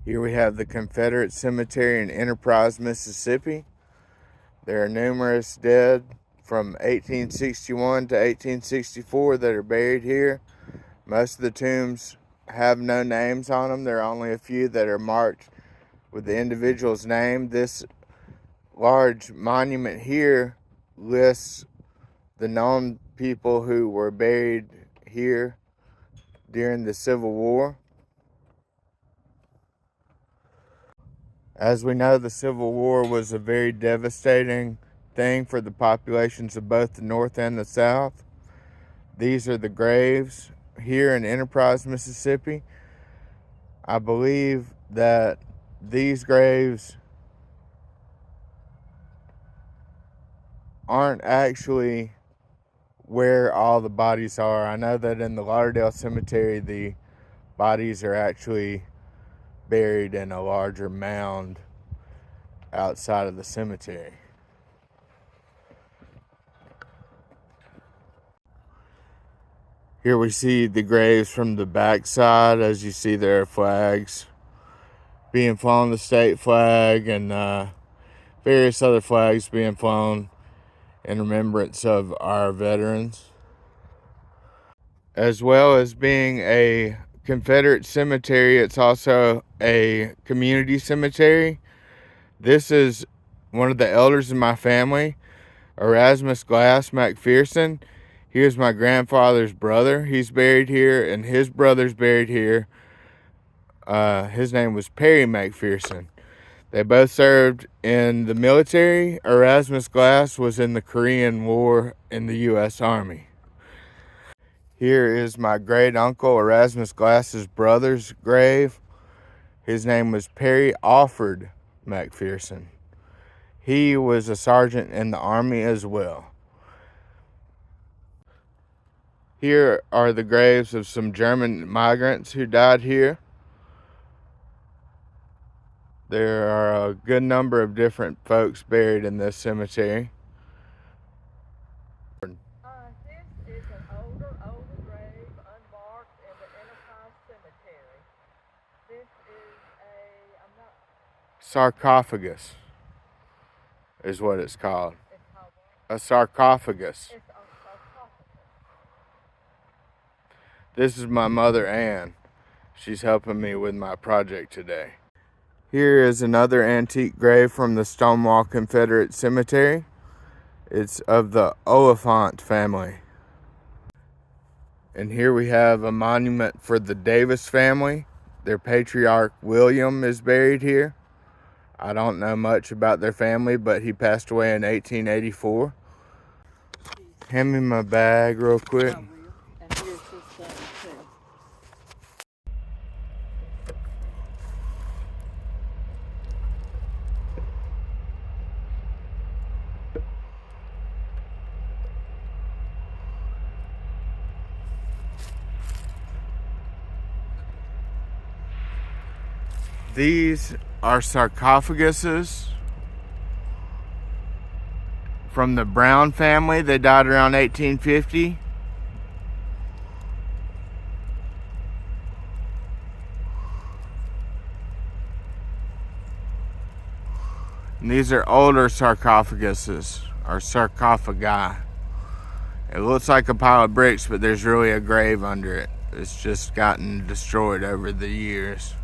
Here we have the Confederate Cemetery in Enterprise, Mississippi. There are numerous dead from 1861 to 1864 that are buried here. Most of the tombs have no names on them. There are only a few that are marked with the individual's name. This large monument here lists the known people who were buried here during the Civil War. As we know, the Civil War was a very devastating thing for the populations of both the North and the South. These are the graves here in Enterprise, Mississippi. I believe that these graves aren't actually where all the bodies are. I know that in the Lauderdale Cemetery, the bodies are actually buried in a larger mound outside of the cemetery. Here we see the graves from the backside. As you see, there are flags being flown, the state flag and various other flags being flown in remembrance of our veterans. As well as being a Confederate cemetery, it's also a community cemetery. This is one of the elders in my family, Erasmus Glass McPherson. He was my grandfather's brother. He's buried here, and his brother's buried here. His name was Perry McPherson. They both served in the military. Erasmus Glass was in the Korean War in the U.S. Army. Here is my great uncle Erasmus Glass's brother's grave. His name was Perry Alford McPherson. He was a sergeant in the Army as well. Here are the graves of some German migrants who died here. There are a good number of different folks buried in this cemetery. This is an older grave, unmarked in the Enterprise Cemetery. This is sarcophagus is what it's called. It's called A what? sarcophagus. It's a sarcophagus. This is my mother, Ann. She's helping me with my project today. Here is another antique grave from the Stonewall Confederate Cemetery. It's of the Oliphant family. And here we have a monument for the Davis family. Their patriarch, William, is buried here. I don't know much about their family, but he passed away in 1884. Hand me my bag real quick. And here's his son too. These are sarcophaguses from the Brown family. They died around 1850. And these are older sarcophaguses, or sarcophagi. It looks like a pile of bricks, but there's really a grave under it. It's just gotten destroyed over the years.